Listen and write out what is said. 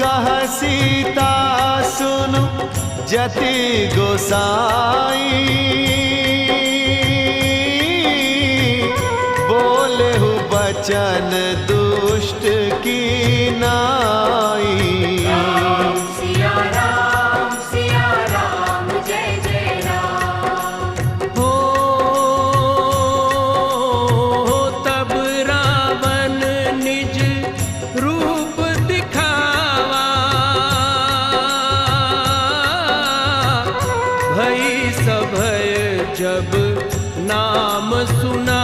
कह सीता सुनु जति गोसाई, बोले हु बचन दुष्ट की नाई। सिया राम जय जय राम। हो तब रावण निज रूप दिखावा, भई सभय जब नाम सुना।